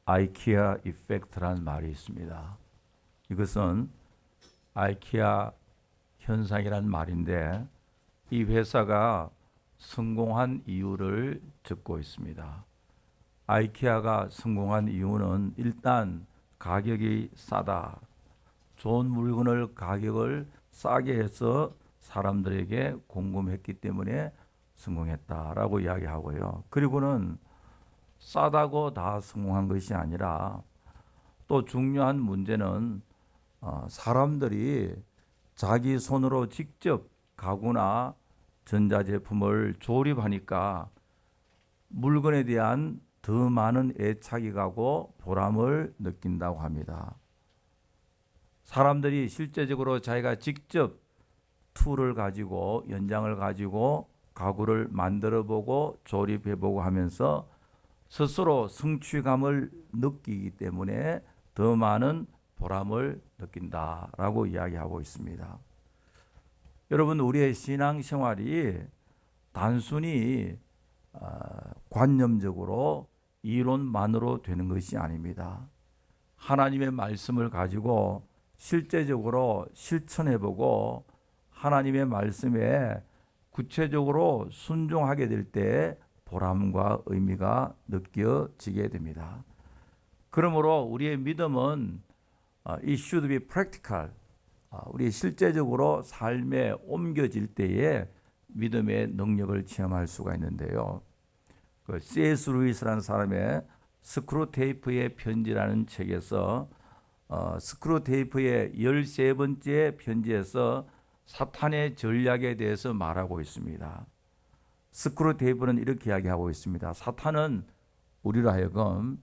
아이키아 이펙트라는 말이 있습니다. 이것은 아이키아 현상이라는 말인데 이 회사가 성공한 이유를 적고 있습니다. 아이키아가 성공한 이유는 일단 가격이 싸다. 좋은 물건을 가격을 싸게 해서 사람들에게 공급했기 때문에 성공했다라고 이야기하고요. 그리고는 싸다고 다 성공한 것이 아니라 또 중요한 문제는 사람들이 자기 손으로 직접 가구나 전자제품을 조립하니까 물건에 대한 더 많은 애착이 가고 보람을 느낀다고 합니다. 사람들이 실제적으로 자기가 직접 툴을 가지고 연장을 가지고 가구를 만들어 보고 조립해 보고 하면서 스스로 성취감을 느끼기 때문에 더 많은 보람을 느낀다라고 이야기하고 있습니다. 여러분, 우리의 신앙생활이 단순히 관념적으로 이론만으로 되는 것이 아닙니다. 하나님의 말씀을 가지고 실제적으로 실천해보고 하나님의 말씀에 구체적으로 순종하게 될 때 보람과 의미가 느껴지게 됩니다. 그러므로 우리의 믿음은 it should be practical. 우리 실제적으로 삶에 옮겨질 때에 믿음의 능력을 체험할 수가 있는데요. 그 C.S. 루이스라는 사람의 스크루테이프의 편지라는 책에서 스크루테이프의 13번째 편지에서 사탄의 전략에 대해서 말하고 있습니다. 스크루테이프는 이렇게 이야기하고 있습니다. 사탄은 우리로 하여금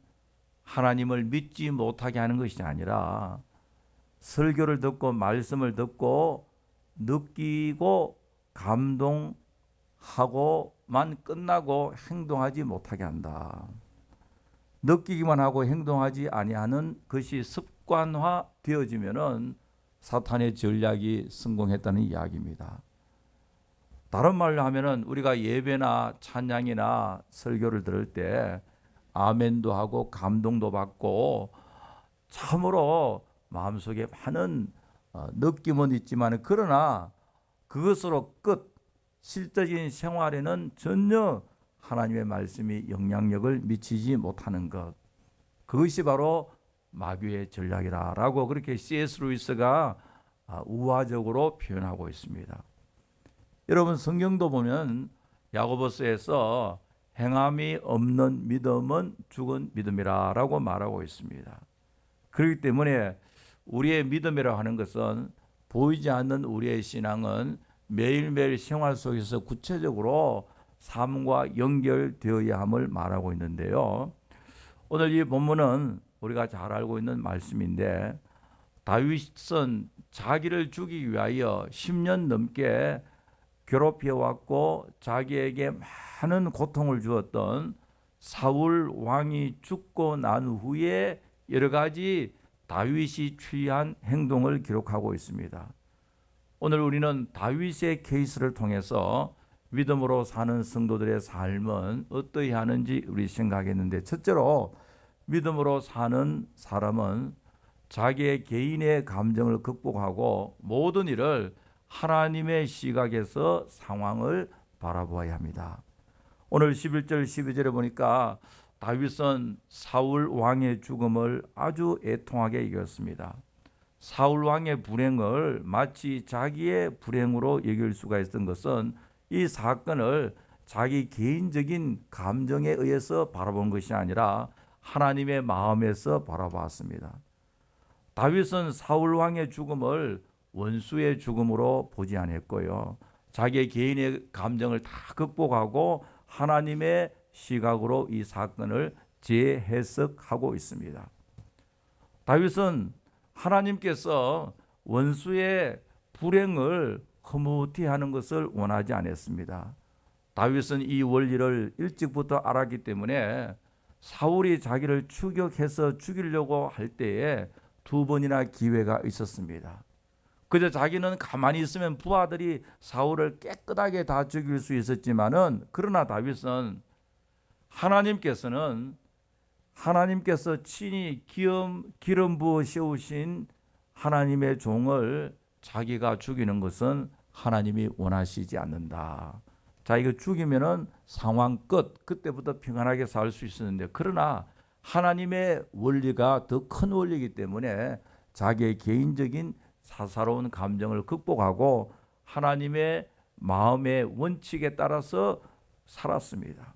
하나님을 믿지 못하게 하는 것이 아니라 설교를 듣고 말씀을 듣고 느끼고 감동하고만 끝나고 행동하지 못하게 한다. 느끼기만 하고 행동하지 아니하는 것이 습관화 되어지면은 사탄의 전략이 성공했다는 이야기입니다. 다른 말로 하면은 우리가 예배나 찬양이나 설교를 들을 때 아멘도 하고 감동도 받고 참으로 마음속에 많은 느낌은 있지만 그러나 그것으로 끝 실제적인 생활에는 전혀 하나님의 말씀이 영향력을 미치지 못하는 것, 그것이 바로 마귀의 전략이라고 그렇게 C.S. 루이스가 우화적으로 표현하고 있습니다. 여러분, 성경도 보면 야고보서에서 행함이 없는 믿음은 죽은 믿음이라고 말하고 있습니다. 그렇기 때문에 우리의 믿음이라고 하는 것은 보이지 않는 우리의 신앙은 매일매일 생활 속에서 구체적으로 삶과 연결되어야 함을 말하고 있는데요. 오늘 이 본문은 우리가 잘 알고 있는 말씀인데 다윗은 자기를 죽이기 위하여 10년 넘게 괴롭혀왔고 자기에게 많은 고통을 주었던 사울 왕이 죽고 난 후에 여러 가지 다윗이 취한 행동을 기록하고 있습니다. 오늘 우리는 다윗의 케이스를 통해서 믿음으로 사는 성도들의 삶은 어떠해야 하는지 우리 생각했는데, 첫째로 믿음으로 사는 사람은 자기의 개인의 감정을 극복하고 모든 일을 하나님의 시각에서 상황을 바라보아야 합니다. 오늘 11절 12절에 보니까 다윗은 사울 왕의 죽음을 아주 애통하게 이겼습니다. 사울 왕의 불행을 마치 자기의 불행으로 여길 수가 있었던 것은 이 사건을 자기 개인적인 감정에 의해서 바라본 것이 아니라 하나님의 마음에서 바라봤습니다. 다윗은 사울 왕의 죽음을 원수의 죽음으로 보지 않았고요. 자기의 개인의 감정을 다 극복하고 하나님의 시각으로 이 사건을 재해석하고 있습니다. 다윗은 하나님께서 원수의 불행을 흐뭇해하는 것을 원하지 않았습니다. 다윗은 이 원리를 일찍부터 알았기 때문에 사울이 자기를 추격해서 죽이려고 할 때에 2번이나 기회가 있었습니다. 그저 자기는 가만히 있으면 부하들이 사울을 깨끗하게 다 죽일 수 있었지만은, 그러나 다윗은 하나님께서는 하나님께서 친히 기름 부어 세우신 하나님의 종을 자기가 죽이는 것은 하나님이 원하시지 않는다. 자, 이거 죽이면은 상황 끝. 그때부터 평안하게 살 수 있었는데, 그러나 하나님의 원리가 더 큰 원리이기 때문에 자기의 개인적인 사사로운 감정을 극복하고 하나님의 마음의 원칙에 따라서 살았습니다.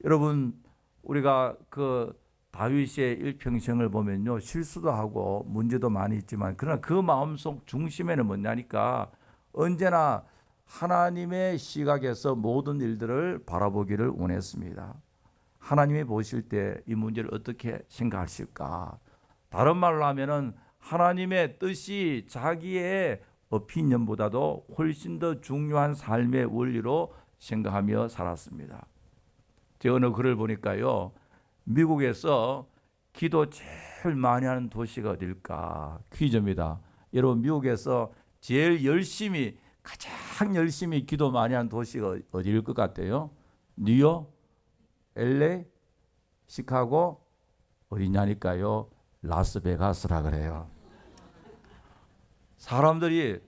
여러분, 우리가 그 다윗의 일평생을 보면요, 실수도 하고 문제도 많이 있지만, 그러나 그 마음속 중심에는 뭐냐니까 언제나 하나님의 시각에서 모든 일들을 바라보기를 원했습니다. 하나님이 보실 때 이 문제를 어떻게 생각하실까? 다른 말로 하면은 하나님의 뜻이 자기의 오피니언보다도 훨씬 더 중요한 삶의 원리로 생각하며 살았습니다. 제가 어느 글을 보니까요, 미국에서 기도 제일 많이 하는 도시가 어딜까? 퀴즈입니다. 여러분, 미국에서 제일 가장 열심히 기도 많이 하는 도시가 어디일 것 같아요? 뉴욕, LA, 시카고, 어디냐니까요? 라스베가스라 그래요. 사람들이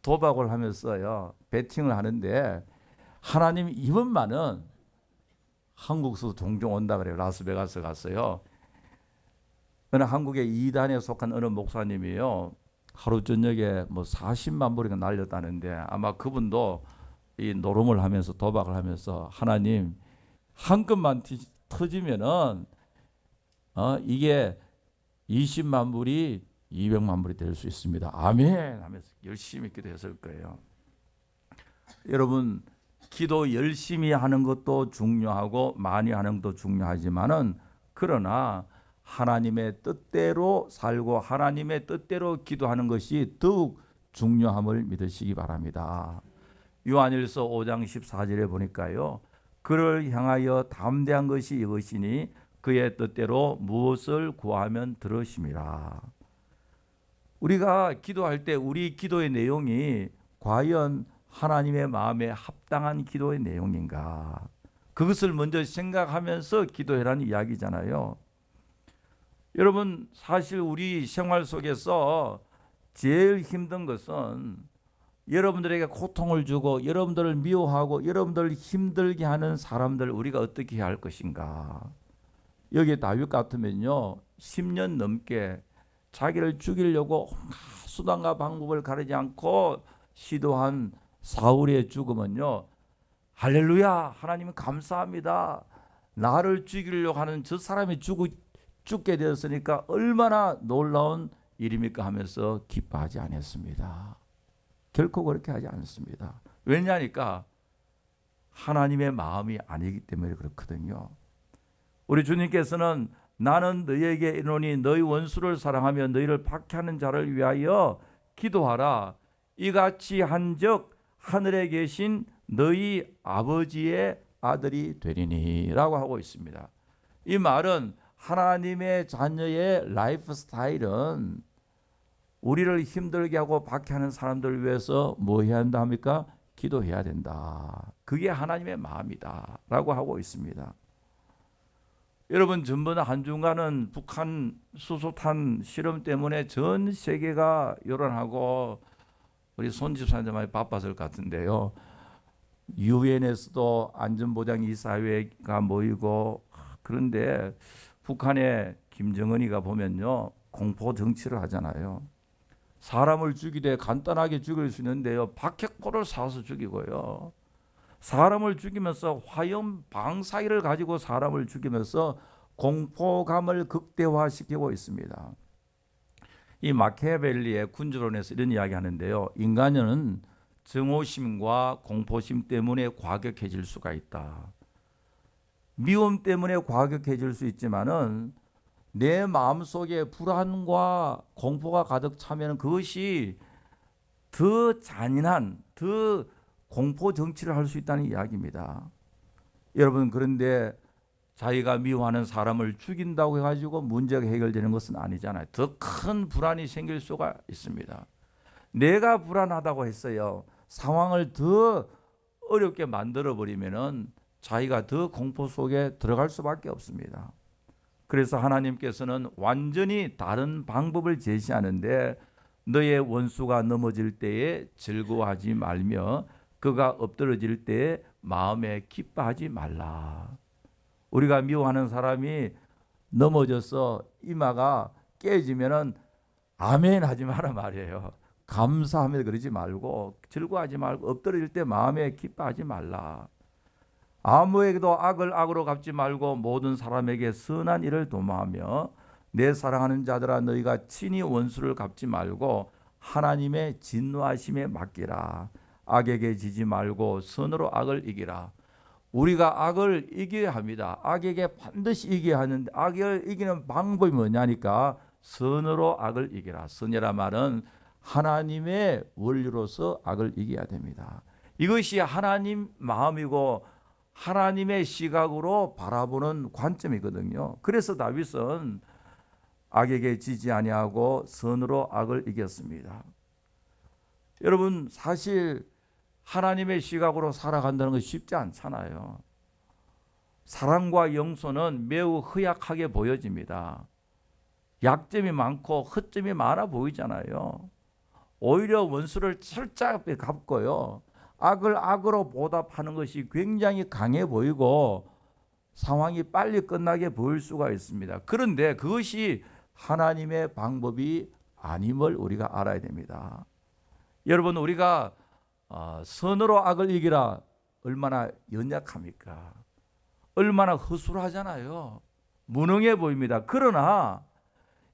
도박을 하면서요, 베팅을 하는데 하나님 이번만은 한국에서 종종 온다 그래요. 라스베가스 갔어요. 어느 한국의 이단에 속한 어느 목사님이요, 하루 저녁에 뭐 40만 불이가 날렸다는데, 아마 그분도 이 노름을 하면서 도박을 하면서 하나님 한 건만 터지면은 이게 20만 불이 200만 불이 될 수 있습니다. 아멘 하면서 열심히 기도했을 거예요. 여러분, 기도 열심히 하는 것도 중요하고 많이 하는 것도 중요하지만은, 그러나 하나님의 뜻대로 살고 하나님의 뜻대로 기도하는 것이 더욱 중요함을 믿으시기 바랍니다. 요한일서 5장 14절에 보니까요, 그를 향하여 담대한 것이 이것이니 그의 뜻대로 무엇을 구하면 들으심이라. 우리가 기도할 때 우리 기도의 내용이 과연 하나님의 마음에 합당한 기도의 내용인가? 그것을 먼저 생각하면서 기도해라는 이야기잖아요. 여러분, 사실 우리 생활 속에서 제일 힘든 것은 여러분들에게 고통을 주고 여러분들을 미워하고 여러분들을 힘들게 하는 사람들 우리가 어떻게 해야 할 것인가? 여기 다윗 같으면요, 10년 넘게 자기를 죽이려고 온갖 수단과 방법을 가리지 않고 시도한 사울의 죽음은요, 할렐루야, 하나님 감사합니다, 나를 죽이려고 하는 저 사람이 죽게 되었으니까 얼마나 놀라운 일입니까 하면서 기뻐하지 않았습니다. 결코 그렇게 하지 않습니다. 왜냐니까 하나님의 마음이 아니기 때문에 그렇거든요. 우리 주님께서는 나는 너희에게 이르노니 너희 원수를 사랑하며 너희를 박해하는 자를 위하여 기도하라. 이같이 한즉 하늘에 계신 너희 아버지의 아들이 되리니 라고 하고 있습니다. 이 말은 하나님의 자녀의 라이프 스타일은 우리를 힘들게 하고 박해하는 사람들을 위해서 뭐 해야 한다 합니까? 기도해야 된다. 그게 하나님의 마음이다 라고 하고 있습니다. 여러분, 전번 한 주간은 북한 수소탄 실험 때문에 전 세계가 요란하고 우리 손 집사님들 많이 바빴을 것 같은데요, 유엔에서도 안전보장이사회가 모이고, 그런데 북한의 김정은이가 보면요, 공포 정치를 하잖아요. 사람을 죽이되 간단하게 죽일 수 있는데요, 박해포를 쏴서 죽이고요, 사람을 죽이면서 화염 방사기를 가지고 사람을 죽이면서 공포감을 극대화시키고 있습니다. 이 마키아벨리의 군주론에서 이런 이야기 하는데요, 인간은 증오심과 공포심 때문에 과격해질 수가 있다. 미움 때문에 과격해질 수 있지만은 내 마음속에 불안과 공포가 가득 차면 그것이 더 잔인한, 더 공포 정치를 할 수 있다는 이야기입니다. 여러분, 그런데 자기가 미워하는 사람을 죽인다고 해가지고 문제가 해결되는 것은 아니잖아요. 더 큰 불안이 생길 수가 있습니다. 내가 불안하다고 했어요, 상황을 더 어렵게 만들어 버리면은 자기가 더 공포 속에 들어갈 수밖에 없습니다. 그래서 하나님께서는 완전히 다른 방법을 제시하는데 너의 원수가 넘어질 때에 즐거워하지 말며 그가 엎드러질 때에 마음에 기뻐하지 말라. 우리가 미워하는 사람이 넘어져서 이마가 깨지면은 아멘 하지 마라 말이에요. 감사하며 그러지 말고 즐거워하지 말고 엎드러질 때 마음에 기뻐하지 말라. 아무에게도 악을 악으로 갚지 말고 모든 사람에게 선한 일을 도모하며 내 사랑하는 자들아 너희가 친히 원수를 갚지 말고 하나님의 진노하심에 맡기라. 악에게 지지 말고 선으로 악을 이기라. 우리가 악을 이겨야 합니다. 악에게 반드시 이겨야 하는데 악을 이기는 방법이 뭐냐니까 선으로 악을 이기라. 선이라 말은 하나님의 원리로서 악을 이겨야 됩니다. 이것이 하나님 마음이고 하나님의 시각으로 바라보는 관점이거든요. 그래서 다윗은 악에게 지지 아니하고 선으로 악을 이겼습니다. 여러분 사실 하나님의 시각으로 살아간다는 것이 쉽지 않잖아요. 사랑과 영소는 매우 허약하게 보여집니다. 약점이 많고 허점이 많아 보이잖아요. 오히려 원수를 철저하게 갚고요. 악을 악으로 보답하는 것이 굉장히 강해 보이고 상황이 빨리 끝나게 보일 수가 있습니다. 그런데 그것이 하나님의 방법이 아님을 우리가 알아야 됩니다. 여러분 우리가 선으로 악을 이기라 얼마나 연약합니까? 얼마나 허술하잖아요. 무능해 보입니다. 그러나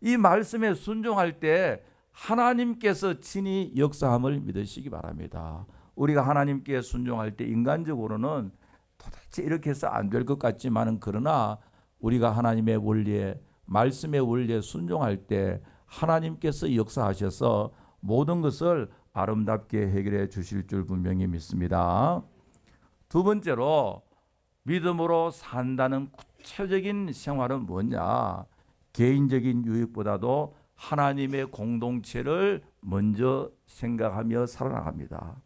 이 말씀에 순종할 때 하나님께서 친히 역사함을 믿으시기 바랍니다. 우리가 하나님께 순종할 때 인간적으로는 도대체 이렇게 해서 안 될 것 같지만은 그러나 우리가 하나님의 원리에 말씀의 원리에 순종할 때 하나님께서 역사하셔서 모든 것을 아름답게 해결해 주실 줄 분명히 믿습니다. 두 번째로 믿음으로 산다는 구체적인 생활은 뭐냐? 개인적인 유익보다도 하나님의 공동체를 먼저 생각하며 살아나갑니다.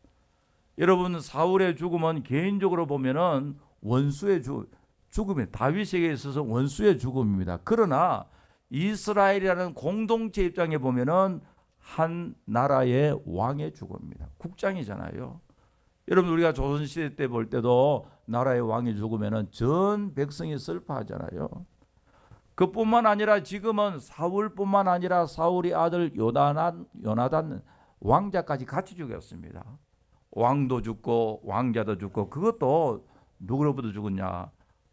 여러분 사울의 죽음은 개인적으로 보면은 원수의 죽음이 다윗에게 있어서 원수의 죽음입니다. 그러나 이스라엘이라는 공동체 입장에 보면은 한 나라의 왕의 죽음입니다. 국장이잖아요. 여러분 우리가 조선시대 때 볼 때도 나라의 왕이 죽으면은 전 백성이 슬퍼하잖아요. 그뿐만 아니라 지금은 사울뿐만 아니라 사울의 아들 요나단 왕자까지 같이 죽였습니다. 왕도 죽고 왕자도 죽고 그것도 누구로부터 죽었냐?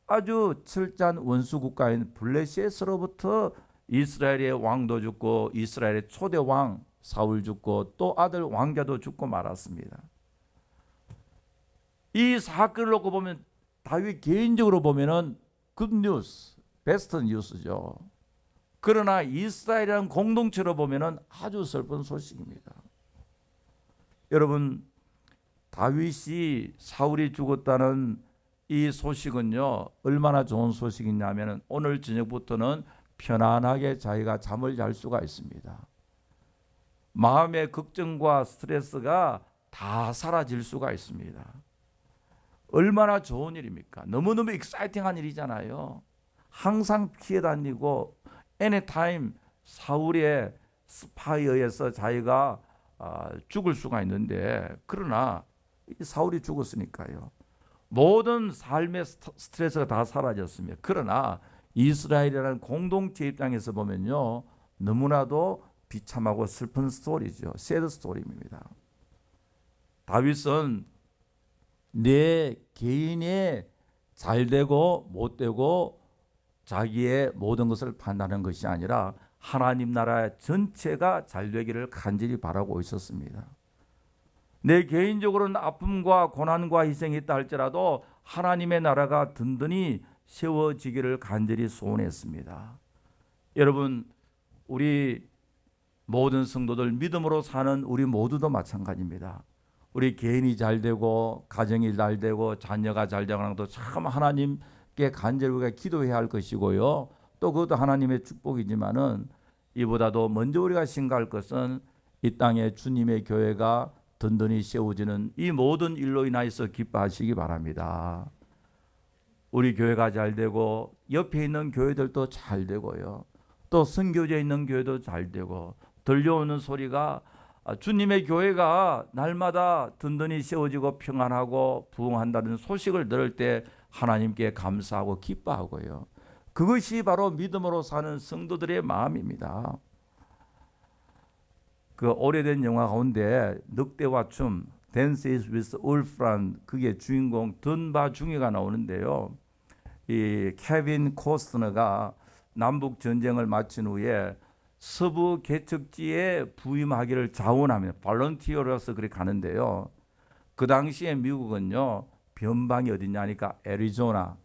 아주 철저한 원수 국가인 블레셋으로부터 이스라엘의 왕도 죽고 이스라엘의 초대 왕 사울 죽고 또 아들 왕자도 죽고 말았습니다. 이 사건을 놓고 보면 다윗 개인적으로 보면은 굿뉴스, 베스트 뉴스죠. 그러나 이스라엘이라는 공동체로 보면은 아주 슬픈 소식입니다. 여러분 다윗이 사울이 죽었다는 이 소식은요 얼마나 좋은 소식이냐면 오늘 저녁부터는 편안하게 자기가 잠을 잘 수가 있습니다. 마음의 걱정과 스트레스가 다 사라질 수가 있습니다. 얼마나 좋은 일입니까? 너무너무 익사이팅한 일이잖아요. 항상 피해 다니고 anytime 사울의 스파이에 의해서 자기가 죽을 수가 있는데 그러나 사울이 죽었으니까요. 모든 삶의 스트레스가 다 사라졌습니다. 그러나 이스라엘이라는 공동체 입장에서 보면요 너무나도 비참하고 슬픈 스토리죠. 새드 스토리입니다. 다윗은 내 개인의 잘되고 못되고 자기의 모든 것을 판단하는 것이 아니라 하나님 나라 전체가 잘되기를 간절히 바라고 있었습니다. 내 개인적으로는 아픔과 고난과 희생이 있다 할지라도 하나님의 나라가 든든히 세워지기를 간절히 소원했습니다. 여러분 우리 모든 성도들 믿음으로 사는 우리 모두도 마찬가지입니다. 우리 개인이 잘되고 가정이 잘되고 자녀가 잘되고 하는 것도 참 하나님께 간절히 우리가 기도해야 할 것이고요. 또 그것도 하나님의 축복이지만은 이보다도 먼저 우리가 생각할 것은 이 땅에 주님의 교회가 든든히 세워지는 이 모든 일로 인하여서 기뻐하시기 바랍니다. 우리 교회가 잘 되고 옆에 있는 교회들도 잘 되고요. 또 선교지에 있는 교회도 잘 되고 들려오는 소리가 주님의 교회가 날마다 든든히 세워지고 평안하고 부흥한다는 소식을 들을 때 하나님께 감사하고 기뻐하고요. 그것이 바로 믿음으로 사는 성도들의 마음입니다. 그 오래된 영화 가운데 늑대와 춤, Dances with Wolf란 그게 주인공 던바 중이가 나오는데요. 이 케빈 코스너가 남북 전쟁을 마친 후에 서부 개척지에 부임하기를 자원하며 발런티어로서 그렇게 가는데요. 그 당시에 미국은요 변방이 어디냐니까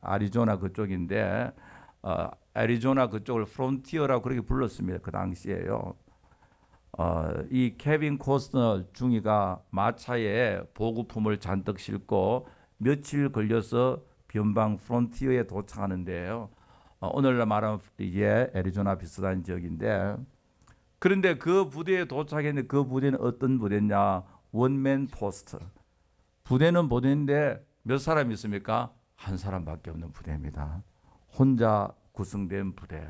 아리조나 그쪽인데 애리조나 그쪽을 프론티어라고 그렇게 불렀습니다. 그 당시에요. 이 케빈 코스너 중위가 마차에 보급품을 잔뜩 싣고 며칠 걸려서 변방 프론티어에 도착하는데요. 오늘날 말하면 이게 애리조나 비슷한 지역인데, 그런데 그 부대에 도착했는데 그 부대는 어떤 부대냐? 원맨 포스트. 부대는 부대인데 몇 사람 있습니까? 한 사람밖에 없는 부대입니다. 혼자 구성된 부대.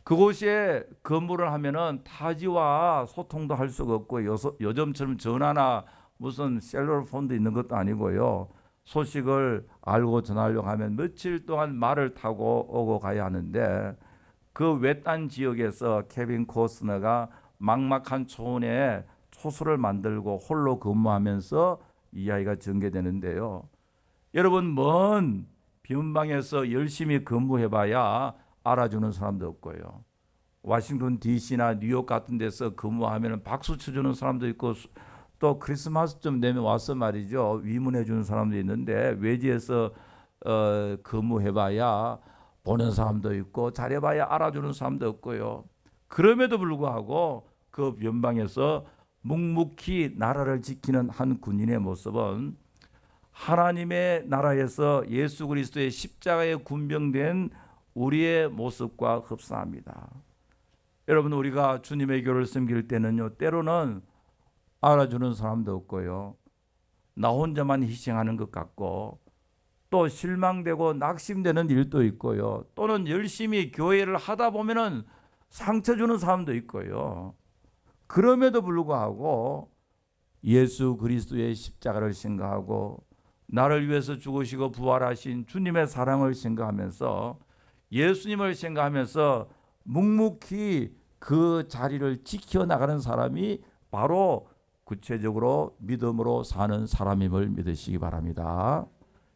그곳에 근무를 하면은 타지와 소통도 할 수가 없고 요즘처럼 전화나 무슨 셀러폰도 있는 것도 아니고요. 소식을 알고 전하려고 하면 며칠 동안 말을 타고 오고 가야 하는데 그 외딴 지역에서 케빈 코스너가 막막한 초원에 초소를 만들고 홀로 근무하면서 이야기가 전개되는데요. 여러분 먼 변방에서 열심히 근무해봐야 알아주는 사람도 없고요. 워싱턴 DC나 뉴욕 같은 데서 근무하면 박수 쳐주는 사람도 있고 또 크리스마스쯤 되면 와서 말이죠 위문해 주는 사람도 있는데 외지에서 근무해봐야 보는 사람도 있고 잘해봐야 알아주는 사람도 없고요. 그럼에도 불구하고 그 변방에서 묵묵히 나라를 지키는 한 군인의 모습은 하나님의 나라에서 예수 그리스도의 십자가에 군병된 우리의 모습과 흡사합니다. 여러분 우리가 주님의 교를 섬길 때는요 때로는 알아주는 사람도 없고요. 나 혼자만 희생하는 것 같고 또 실망되고 낙심되는 일도 있고요. 또는 열심히 교회를 하다 보면은 상처 주는 사람도 있고요. 그럼에도 불구하고 예수 그리스도의 십자가를 생각하고 나를 위해서 죽으시고 부활하신 주님의 사랑을 생각하면서 예수님을 생각하면서 묵묵히 그 자리를 지켜나가는 사람이 바로 구체적으로 믿음으로 사는 사람임을 믿으시기 바랍니다.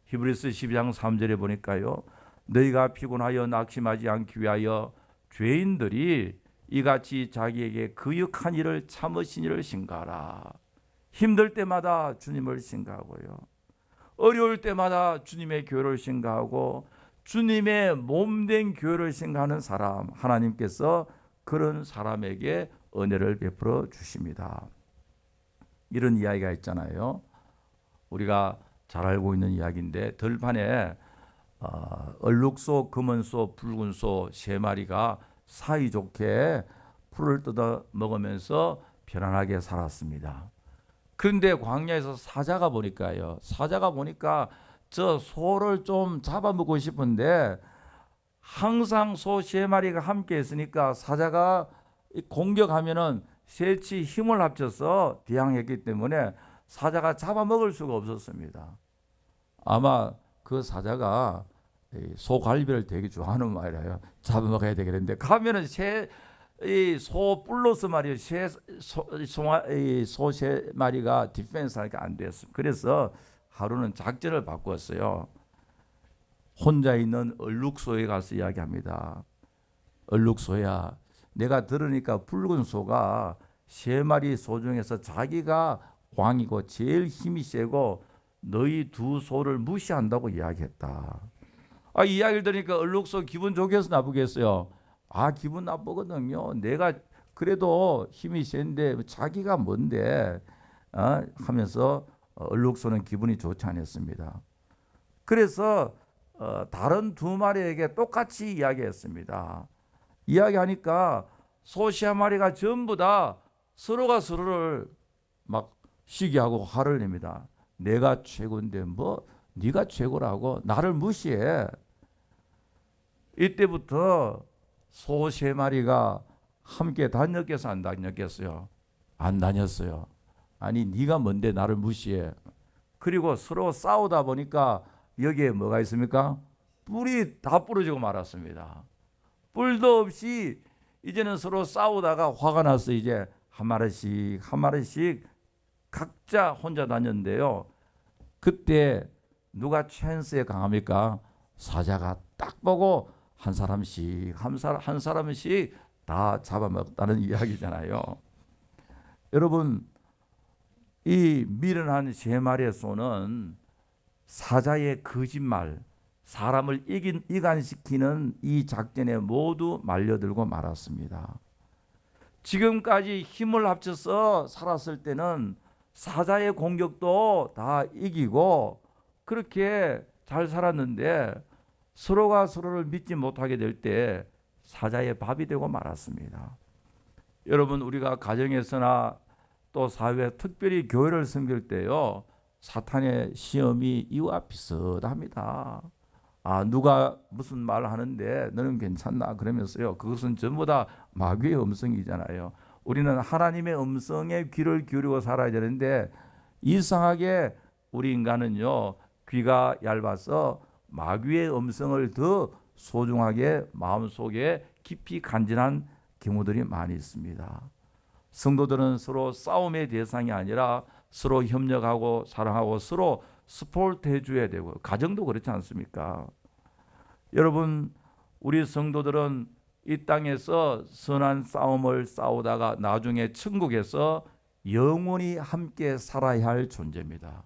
히브리서 12장 3절에 보니까요. 너희가 피곤하여 낙심하지 않기 위하여 죄인들이 이같이 자기에게 그역한 일을 참으신 일을 생각하라. 힘들 때마다 주님을 생각하고요. 어려울 때마다 주님의 교회를 생각하고 주님의 몸된 교회를 생각하는 사람, 하나님께서 그런 사람에게 은혜를 베풀어 주십니다. 이런 이야기가 있잖아요. 우리가 잘 알고 있는 이야기인데 들판에 얼룩소, 금은소, 붉은소 세 마리가 사이좋게 풀을 뜯어 먹으면서 편안하게 살았습니다. 그런데 광야에서 사자가 보니까 저 소를 좀 잡아먹고 싶은데 항상 소 세 마리가 함께 있으니까 사자가 공격하면은 셋이 힘을 합쳐서 대항했기 때문에 사자가 잡아먹을 수가 없었습니다. 아마 그 사자가 소갈비를 되게 좋아하는 말이에요. 잡아먹어야 되겠는데 가면은 소 뿔로서 말이에요. 소 세 마리가 디펜스하니까 안 됐습니다. 그래서 하루는 작전을 바꿨어요. 혼자 있는 얼룩소에 가서 이야기합니다. 얼룩소야, 내가 들으니까 붉은 소가 세 마리 소 중에서 자기가 왕이고 제일 힘이 세고 너희 두 소를 무시한다고 이야기했다. 이 이야기를 들으니까 얼룩소 기분 좋겠어 나쁘겠어요? 기분 나쁘거든요. 내가 그래도 힘이 센데 자기가 뭔데 하면서 얼룩소는 기분이 좋지 않았습니다. 그래서 다른 두 마리에게 똑같이 이야기했습니다. 이야기하니까 소 세 마리가 전부 다 서로가 서로를 막 시기하고 화를 냅니다. 내가 최고인데 뭐 네가 최고라고 나를 무시해. 이때부터 소 3마리가 함께 다녔겠어, 안 다녔겠어요? 안 다녔어요. 아니 네가 뭔데 나를 무시해. 그리고 서로 싸우다 보니까 여기에 뭐가 있습니까? 뿔이 다 부러지고 말았습니다. 뿔도 없이 이제는 서로 싸우다가 화가 나서 이제 한 마리씩 각자 혼자 다녔는데요. 그때 누가 찬스에 강합니까? 사자가 딱 보고 한 사람씩 다 잡아먹었다는 이야기잖아요. 여러분, 이 미련한 3마리의 소는 사자의 거짓말, 사람을 이간시키는 이 작전에 모두 말려들고 말았습니다. 지금까지 힘을 합쳐서 살았을 때는 사자의 공격도 다 이기고 그렇게 잘 살았는데 서로가 서로를 믿지 못하게 될 때 사자의 밥이 되고 말았습니다. 여러분, 우리가 가정에서나 또 사회, 특별히 교회를 섬길 때요, 사탄의 시험이 이와 비슷합니다. 누가 무슨 말 하는데 너는 괜찮나 그러면서요, 그것은 전부 다 마귀의 음성이잖아요. 우리는 하나님의 음성에 귀를 기울이고 살아야 되는데 이상하게 우리 인간은요, 귀가 얇아서 마귀의 음성을 더 소중하게 마음속에 깊이 간직한 경우들이 많이 있습니다. 성도들은 서로 싸움의 대상이 아니라 서로 협력하고 사랑하고 서로 스포트 해줘야 되고, 가정도 그렇지 않습니까? 여러분, 우리 성도들은 이 땅에서 선한 싸움을 싸우다가 나중에 천국에서 영원히 함께 살아야 할 존재입니다.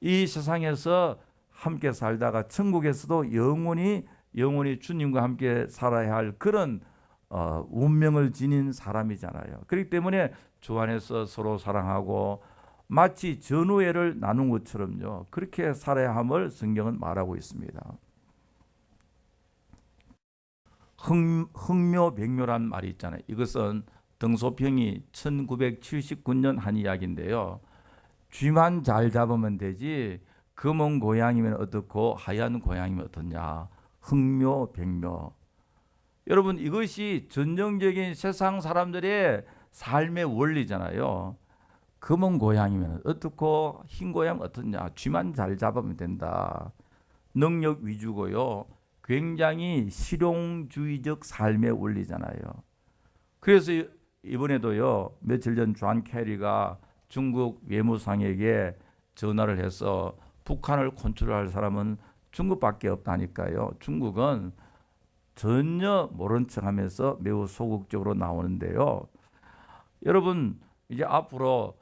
이 세상에서 함께 살다가 천국에서도 영원히 주님과 함께 살아야 할 그런 운명을 지닌 사람이잖아요. 그렇기 때문에 주 안에서 서로 사랑하고 마치 전우애를 나눈 것처럼요, 그렇게 살아야 함을 성경은 말하고 있습니다. 흥묘백묘란 말이 있잖아요. 이것은 등소평이 1979년 한 이야기인데요. 쥐만 잘 잡으면 되지 검은 고양이면 어떻고 하얀 고양이면 어떻냐. 흥묘백묘. 여러분, 이것이 전형적인 세상 사람들의 삶의 원리잖아요. 검은 고양이면 어떻고 흰 고양이면 어떻냐. 쥐만 잘 잡으면 된다. 능력 위주고요. 굉장히 실용주의적 삶의 원리잖아요. 그래서 이번에도요, 며칠 전 존 캐리가 중국 외무상에게 전화를 해서 북한을 컨트롤할 사람은 중국밖에 없다니까요. 중국은 전혀 모른 척하면서 매우 소극적으로 나오는데요. 여러분, 이제 앞으로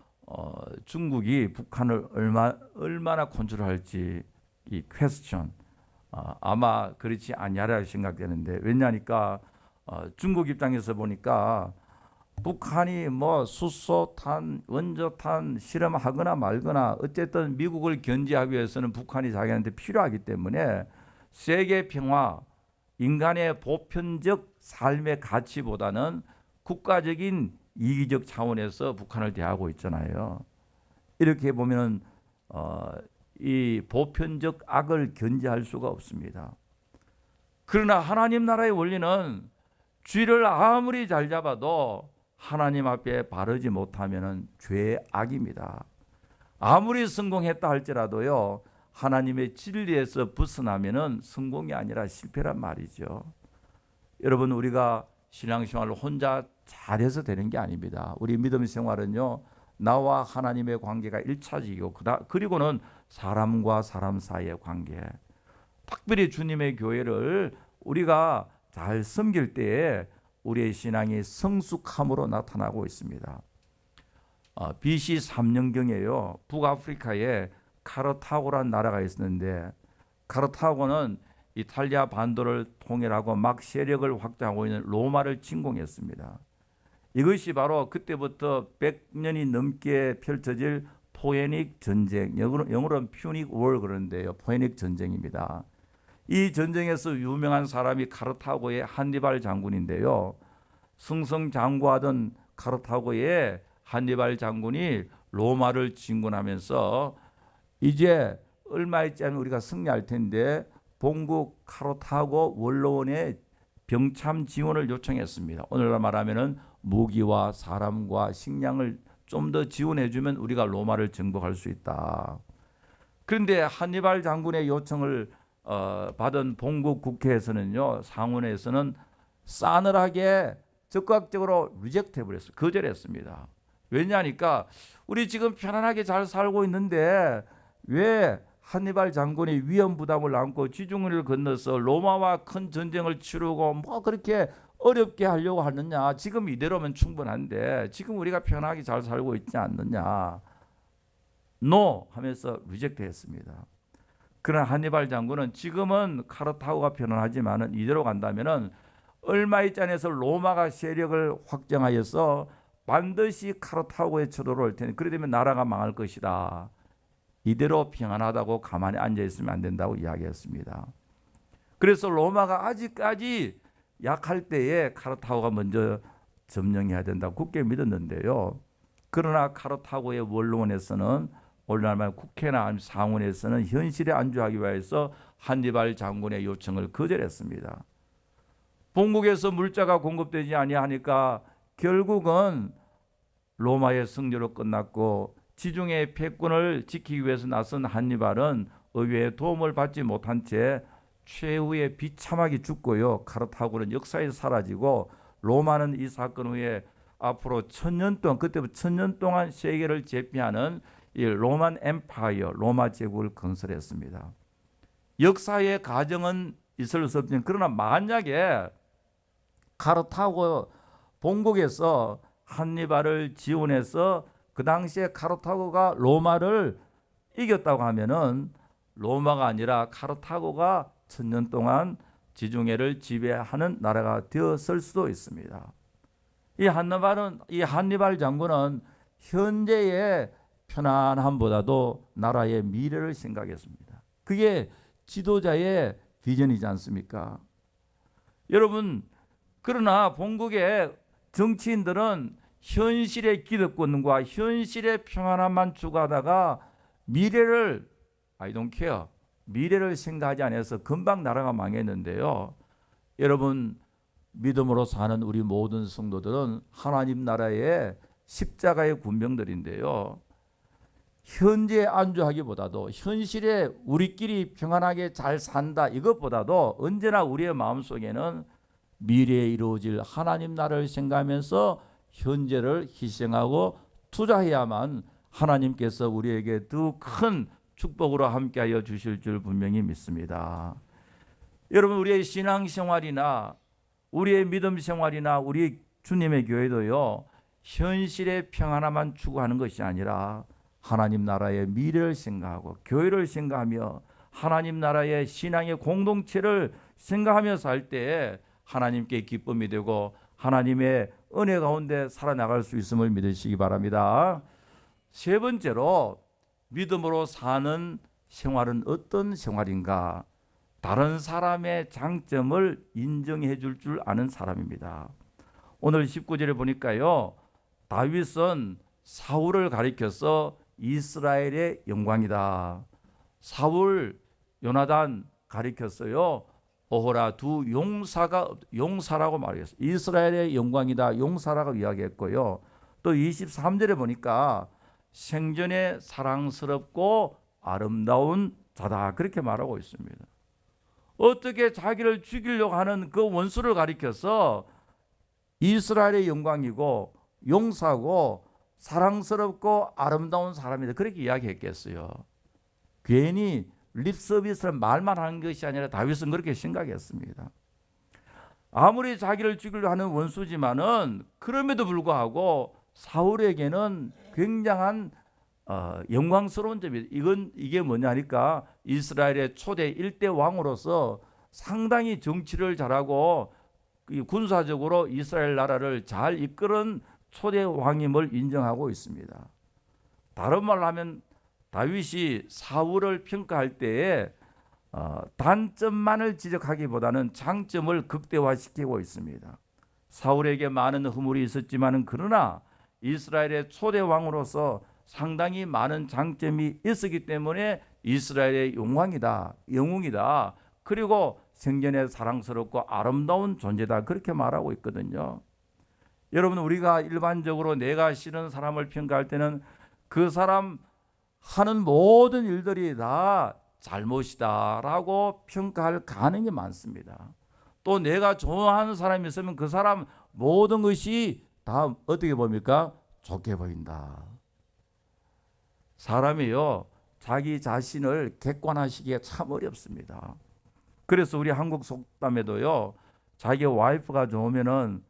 중국이 북한을 얼마나 컨트롤할지 이 퀘스천 아마 그렇지 않냐라 생각되는데, 왜냐니까 중국 입장에서 보니까 북한이 뭐 수소탄, 원자탄 실험하거나 말거나 어쨌든 미국을 견제하기 위해서는 북한이 자기한테 필요하기 때문에 세계 평화, 인간의 보편적 삶의 가치보다는 국가적인 이기적 차원에서 북한을 대하고 있잖아요. 이렇게 보면 이 보편적 악을 견제할 수가 없습니다. 그러나 하나님 나라의 원리는 쥐를 아무리 잘 잡아도 하나님 앞에 바르지 못하면 죄의 악입니다. 아무리 성공했다 할지라도요, 하나님의 진리에서 벗어나면 성공이 아니라 실패란 말이죠. 여러분, 우리가 신앙생활을 혼자 잘해서 되는 게 아닙니다. 우리 믿음 생활은요, 나와 하나님의 관계가 1차적이고 그리고는 사람과 사람 사이의 관계, 특별히 주님의 교회를 우리가 잘 섬길 때에 우리의 신앙이 성숙함으로 나타나고 있습니다. BC 3년경에요, 북아프리카에 카르타고라는 나라가 있었는데, 카르타고는 이탈리아 반도를 통일하고 막 세력을 확장하고 있는 로마를 침공했습니다. 이것이 바로 그때부터 100년이 넘게 펼쳐질 포에닉 전쟁, 영어로는 퓨닉 월 그러는데요, 포에닉 전쟁입니다. 이 전쟁에서 유명한 사람이 카르타고의 한니발 장군인데요. 승승장구하던 카르타고의 한니발 장군이 로마를 진군하면서 이제 얼마 있지 않으면 우리가 승리할 텐데 본국 카로타고 원로원에 병참 지원을 요청했습니다. 오늘날 말하면은 무기와 사람과 식량을 좀 더 지원해주면 우리가 로마를 정복할 수 있다. 그런데 한니발 장군의 요청을 받은 본국 국회에서는요, 상원에서는 싸늘하게 적극적으로 리젝트 해버렸어요. 거절했습니다. 왜냐하니까 우리 지금 편안하게 잘 살고 있는데 왜 한니발 장군이 위험 부담을 안고 지중해를 건너서 로마와 큰 전쟁을 치르고 뭐 그렇게 어렵게 하려고 하느냐. 지금 이대로면 충분한데 지금 우리가 편하게 잘 살고 있지 않느냐. 노 하면서 리젝트 했습니다. 그러나 한니발 장군은 지금은 카르타고가 편안하지만 이대로 간다면 얼마 있지 않아서 로마가 세력을 확장하여서 반드시 카르타고에 쳐들어올 테니 그래 되면 나라가 망할 것이다. 이대로 평안하다고 가만히 앉아있으면 안 된다고 이야기했습니다. 그래서 로마가 아직까지 약할 때에 카르타고가 먼저 점령해야 된다고 굳게 믿었는데요. 그러나 카르타고의 원로원에서는 오늘날 국회나 상원에서는 현실에 안주하기 위해서 한니발 장군의 요청을 거절했습니다. 본국에서 물자가 공급되지 아니하니까 결국은 로마의 승리로 끝났고 지중해 패권을 지키기 위해서 나선 한니발은 의회의 도움을 받지 못한 채 최후의 비참하게 죽고요. 카르타고는 역사에서 사라지고 로마는 이 사건 후에 앞으로 1000년 동안 그때부터 1000년 동안 세계를 제패하는 이 로만 엠파이어 로마 제국을 건설했습니다. 역사의 가정은 있을 수 없지만 그러나 만약에 카르타고 본국에서 한니발을 지원해서 그 당시에 카르타고가 로마를 이겼다고 하면은 로마가 아니라 카르타고가 1000년 동안 지중해를 지배하는 나라가 되었을 수도 있습니다. 이 한니발 장군은 현재의 편안함보다도 나라의 미래를 생각했습니다. 그게 지도자의 비전이지 않습니까? 여러분, 그러나 본국의 정치인들은 현실의 기득권과 현실의 평안함만 추구하다가 미래를 I don't care, 미래를 생각하지 않아서 금방 나라가 망했는데요. 여러분, 믿음으로 사는 우리 모든 성도들은 하나님 나라의 십자가의 군병들인데요. 현재에 안주하기보다도 현실에 우리끼리 평안하게 잘 산다 이것보다도 언제나 우리의 마음속에는 미래에 이루어질 하나님 나라를 생각하면서 현재를 희생하고 투자해야만 하나님께서 우리에게 더 큰 축복으로 함께하여 주실 줄 분명히 믿습니다. 여러분, 우리의 신앙생활이나 우리의 믿음 생활이나 우리 주님의 교회도요, 현실의 평안함만 추구하는 것이 아니라 하나님 나라의 미래를 생각하고 교회를 생각하며 하나님 나라의 신앙의 공동체를 생각하며 살 때에 하나님께 기쁨이 되고 하나님의 은혜 가운데 살아나갈 수 있음을 믿으시기 바랍니다. 세 번째로 믿음으로 사는 생활은 어떤 생활인가? 다른 사람의 장점을 인정해 줄 아는 사람입니다. 오늘 19절에 보니까요, 다윗은 사울을 가리켜서 이스라엘의 영광이다. 사울, 요나단 가리켰어요. 오호라 두 용사라고 말했어요. 이스라엘의 영광이다. 용사라고 이야기했고요. 또 23절에 보니까 생전에 사랑스럽고 아름다운 자다. 그렇게 말하고 있습니다. 어떻게 자기를 죽이려고 하는 그 원수를 가리켜서 이스라엘의 영광이고 용사고 사랑스럽고 아름다운 사람이다. 그렇게 이야기했겠어요. 괜히 립서비스를 말만 하는 것이 아니라 다윗은 그렇게 생각했습니다. 아무리 자기를 죽이려고 하는 원수지만은 그럼에도 불구하고 사울에게는 굉장한 영광스러운 점이 이게 뭐냐 하니까 이스라엘의 초대 1대 왕으로서 상당히 정치를 잘하고 군사적으로 이스라엘 나라를 잘 이끄는 초대 왕임을 인정하고 있습니다. 다른 말로 하면 다윗이 사울을 평가할 때에 단점만을 지적하기보다는 장점을 극대화시키고 있습니다. 사울에게 많은 허물이 있었지만 그러나 이스라엘의 초대 왕으로서 상당히 많은 장점이 있었기 때문에 이스라엘의 영광이다, 영웅이다. 그리고 생전에 사랑스럽고 아름다운 존재다. 그렇게 말하고 있거든요. 여러분, 우리가 일반적으로 내가 싫은 사람을 평가할 때는 그 사람 하는 모든 일들이 다 잘못이다라고 평가할 가능성이 많습니다. 또 내가 좋아하는 사람이 있으면 그 사람 모든 것이 다 어떻게 봅니까? 좋게 보인다. 사람이요, 자기 자신을 객관화시키기가 참 어렵습니다. 그래서 우리 한국 속담에도요, 자기 와이프가 좋으면은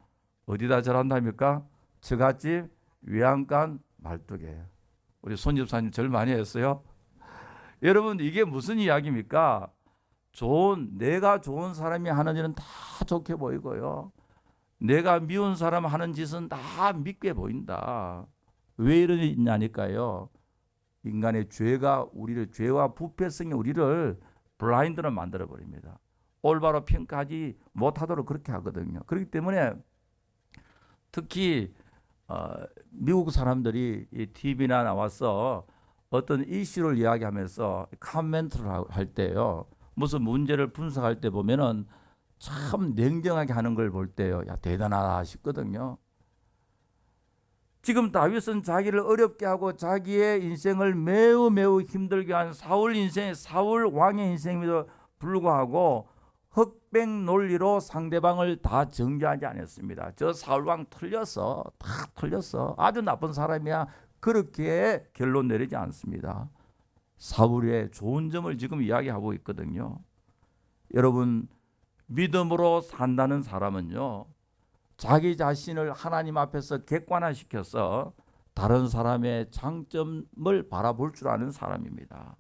어디다 절한답니까? 처갓집, 외양간, 말뚝에. 우리 손집사님 절 많이 했어요. 여러분, 이게 무슨 이야기입니까? 내가 좋은 사람이 하는 일은 다 좋게 보이고요. 내가 미운 사람 하는 짓은 다 밉게 보인다. 왜 이러냐니까요. 인간의 죄와 부패성이 우리를 블라인드로 만들어 버립니다. 올바로 평가하지 못하도록 그렇게 하거든요. 그렇기 때문에 특히 미국 사람들이 이 TV나 나와서 어떤 이슈를 이야기하면서 코멘트를 할 때요, 무슨 문제를 분석할 때 보면은 참 냉정하게 하는 걸 볼 때요, 야, 대단하다 싶거든요. 지금 다윗은 자기를 어렵게 하고 자기의 인생을 매우 매우 힘들게 한 사울 왕의 인생임에도 불구하고 흑백 논리로 상대방을 다 정죄하지 않았습니다. 저 사울 왕 다 틀렸어. 아주 나쁜 사람이야. 그렇게 결론 내리지 않습니다. 사울의 좋은 점을 지금 이야기하고 있거든요. 여러분, 믿음으로 산다는 사람은요, 자기 자신을 하나님 앞에서 객관화시켜서 다른 사람의 장점을 바라볼 줄 아는 사람입니다.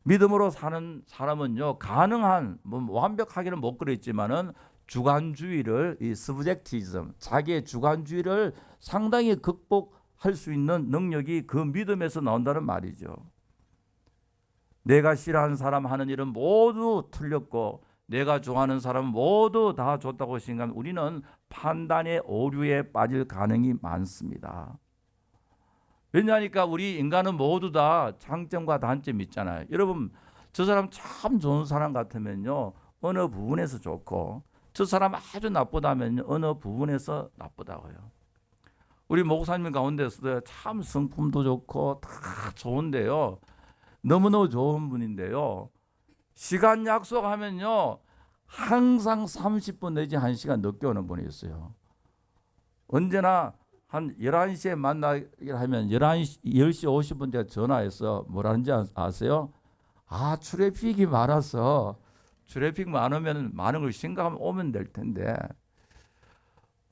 믿음으로 사는 사람은요, 가능한, 완벽하게는 못 그랬지만은 주관주의를, 이 스브젝티즘, 자기의 주관주의를 상당히 극복할 수 있는 능력이 그 믿음에서 나온다는 말이죠. 내가 싫어하는 사람 하는 일은 모두 틀렸고 내가 좋아하는 사람은 모두 다 좋다고 생각하면 우리는 판단의 오류에 빠질 가능성이 많습니다. 왜냐하니까 우리 인간은 모두 다 장점과 단점이 있잖아요. 여러분, 저 사람 참 좋은 사람 같으면요, 어느 부분에서 좋고, 저 사람 아주 나쁘다면 어느 부분에서 나쁘다고요. 우리 목사님 가운데서도 참 성품도 좋고 다 좋은데요, 너무너무 좋은 분인데요, 시간 약속하면요 항상 30분 내지 1시간 늦게 오는 분이 있어요. 언제나 한 11시에 만나기로 하면 10시 50분 제가 전화해서 뭐라는지 아세요? 트래픽이 많아서, 트래픽 많으면 많은 걸 생각하면 오면 될 텐데.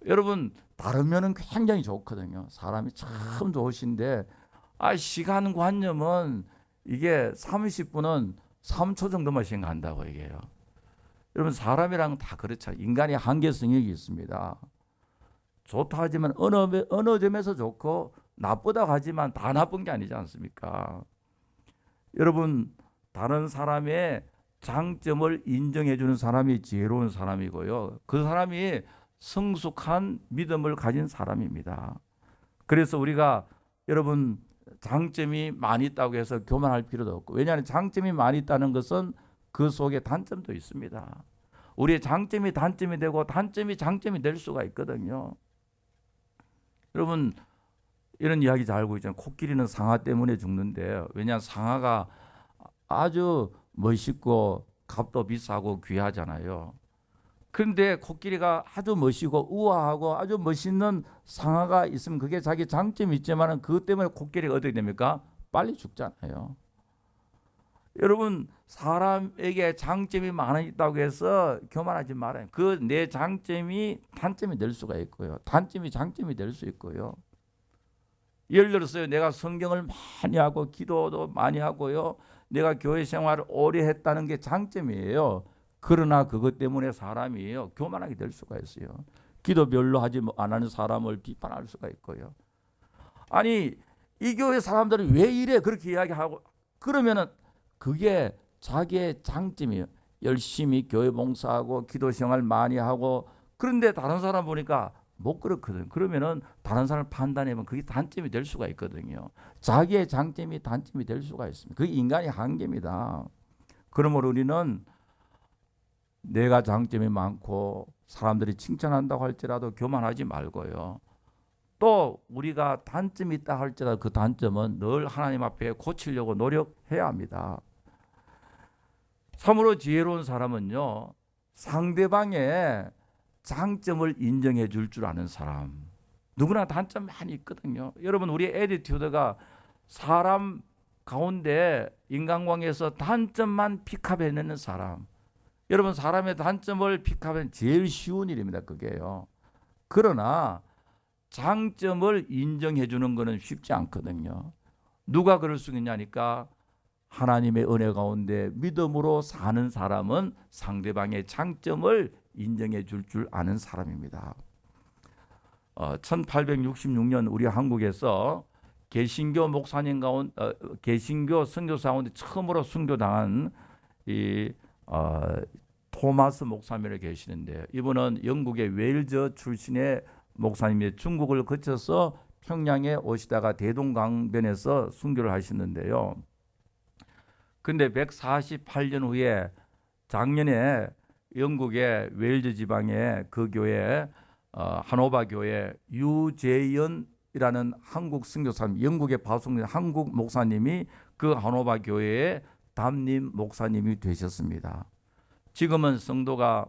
여러분, 다르면은 굉장히 좋거든요. 사람이 참 좋으신데 시간 관념은 이게 30분은 3초 정도만 생각한다고 얘기해요. 여러분, 사람이랑 다 그렇죠. 인간이 한계성이 있습니다. 좋다 하지만 어느 점에서 좋고 나쁘다고 하지만 다 나쁜 게 아니지 않습니까? 여러분, 다른 사람의 장점을 인정해 주는 사람이 지혜로운 사람이고요, 그 사람이 성숙한 믿음을 가진 사람입니다. 그래서 우리가 여러분, 장점이 많이 있다고 해서 교만할 필요도 없고, 왜냐하면 장점이 많이 있다는 것은 그 속에 단점도 있습니다. 우리의 장점이 단점이 되고 단점이 장점이 될 수가 있거든요. 여러분, 이런 이야기 잘 알고 있잖아요. 코끼리는 상아 때문에 죽는데, 왜냐하면 상아가 아주 멋있고 값도 비싸고 귀하잖아요. 그런데 코끼리가 아주 멋있고 우아하고 아주 멋있는 상아가 있으면 그게 자기 장점이 있지만 그것 때문에 코끼리가 어떻게 됩니까? 빨리 죽잖아요. 여러분, 사람에게 장점이 많이 있다고 해서 교만하지 말아요. 그 내 장점이 단점이 될 수가 있고요, 단점이 장점이 될 수 있고요. 예를 들어서요, 내가 성경을 많이 하고 기도도 많이 하고요, 내가 교회 생활을 오래 했다는 게 장점이에요. 그러나 그것 때문에 사람이에요, 교만하게 될 수가 있어요. 기도 별로 안 하는 사람을 비판할 수가 있고요. 아니, 이 교회 사람들은 왜 이래 그렇게 이야기하고, 그러면은 그게 자기의 장점이에요. 열심히 교회 봉사하고 기도 생활 많이 하고, 그런데 다른 사람 보니까 못 그렇거든. 그러면은 다른 사람을 판단하면 그게 단점이 될 수가 있거든요. 자기의 장점이 단점이 될 수가 있습니다. 그게 인간의 한계입니다. 그러므로 우리는 내가 장점이 많고 사람들이 칭찬한다고 할지라도 교만하지 말고요. 또 우리가 단점이 있다 할지라도 그 단점은 늘 하나님 앞에 고치려고 노력해야 합니다. 참으로 지혜로운 사람은요, 상대방의 장점을 인정해 줄 줄 아는 사람. 누구나 단점 많이 있거든요. 여러분, 우리 애티튜드가 사람 가운데 인간관계에서 단점만 픽업해내는 사람. 여러분, 사람의 단점을 픽업하면 제일 쉬운 일입니다. 그게요. 그러나 장점을 인정해 주는 것은 쉽지 않거든요. 누가 그럴 수 있냐니까 하나님의 은혜 가운데 믿음으로 사는 사람은 상대방의 장점을 인정해 줄 아는 사람입니다. 1866년 우리 한국에서 개신교 목사님 가운데 개신교 선교사 가운데 처음으로 순교당한 이 토마스 목사님이 계시는데, 이분은 영국의 웨일즈 출신의 목사님이 중국을 거쳐서 평양에 오시다가 대동강변에서 순교를 하셨는데요. 근데 148년 후에 작년에 영국의 웨일즈 지방의 그 교회 하노바 교회 유재연이라는 한국 선교사님, 영국에 파송된 한국 목사님이 그 하노바 교회의 담임 목사님이 되셨습니다. 지금은 성도가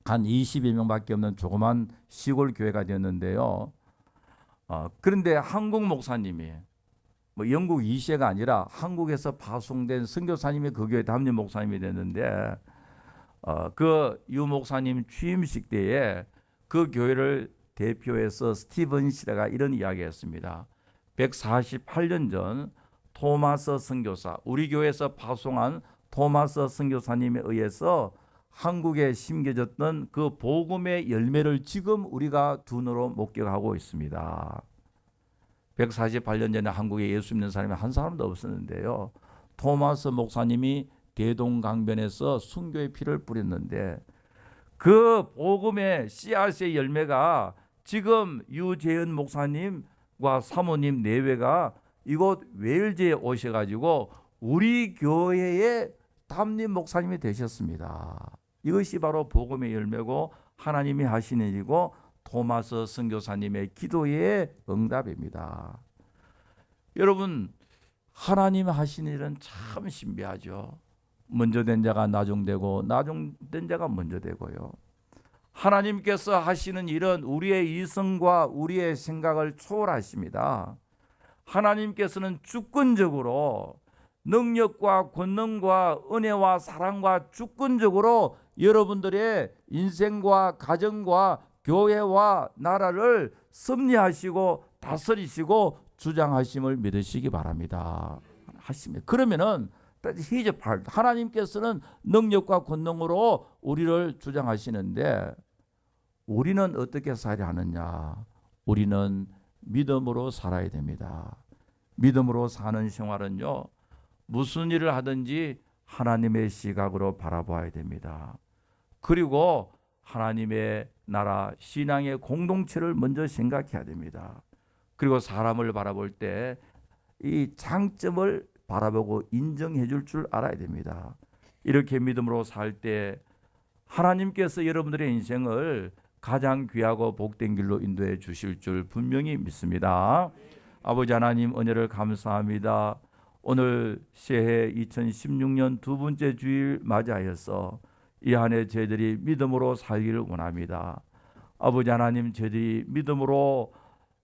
한 20여 명밖에 없는 조그만 시골 교회가 되었는데요. 그런데 한국 목사님이 영국 2세가 아니라 한국에서 파송된 선교사님이 그 교회 담임 목사님이 됐는데, 그 유 목사님 취임식 때에 그 교회를 대표해서 스티븐 시라가 이런 이야기했습니다. 148년 전 토마스 선교사, 우리 교회에서 파송한 토마스 선교사님에 의해서 한국에 심겨졌던 그 복음의 열매를 지금 우리가 두 눈으로 목격하고 있습니다. 148년 전에 한국에 예수 믿는 사람이 한 사람도 없었는데요. 토마스 목사님이 대동강변에서 순교의 피를 뿌렸는데, 그 복음의 씨앗의 열매가 지금 유재현 목사님과 사모님 내외가 이곳 웨일즈에 오셔가지고 우리 교회의 담임 목사님이 되셨습니다. 이것이 바로 복음의 열매고 하나님이 하시는 일이고 토마스 선교사님의 기도의 응답입니다. 여러분, 하나님 하시는 일은 참 신비하죠. 먼저 된 자가 나중되고 나중된 자가 먼저 되고요. 하나님께서 하시는 일은 우리의 이성과 우리의 생각을 초월하십니다. 하나님께서는 주권적으로 능력과 권능과 은혜와 사랑과 주권적으로 여러분들의 인생과 가정과 교회와 나라를 섭리하시고 다스리시고 주장하심을 믿으시기 바랍니다. 하십니다. 그러면은 He's a part. 하나님께서는 능력과 권능으로 우리를 주장하시는데, 우리는 어떻게 살아야 하느냐? 우리는 믿음으로 살아야 됩니다. 믿음으로 사는 생활은요, 무슨 일을 하든지 하나님의 시각으로 바라봐야 됩니다. 그리고 하나님의 나라, 신앙의 공동체를 먼저 생각해야 됩니다. 그리고 사람을 바라볼 때 이 장점을 바라보고 인정해 줄 알아야 됩니다. 이렇게 믿음으로 살 때 하나님께서 여러분들의 인생을 가장 귀하고 복된 길로 인도해 주실 줄 분명히 믿습니다. 아버지 하나님, 은혜를 감사합니다. 오늘 새해 2016년 두 번째 주일 맞이하여서 이 한 해 저희들이 믿음으로 살기를 원합니다. 아버지 하나님, 저희들이 믿음으로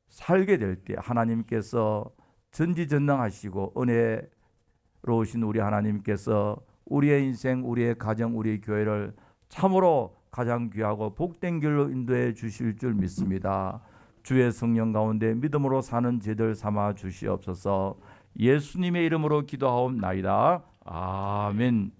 살게 될 때 하나님께서 전지전능하시고 은혜로우신 우리 하나님께서 우리의 인생, 우리의 가정, 우리의 교회를 참으로 가장 귀하고 복된 길로 인도해 주실 줄 믿습니다. 주의 성령 가운데 믿음으로 사는 저희들 삼아 주시옵소서. 예수님의 이름으로 기도하옵나이다. 아멘.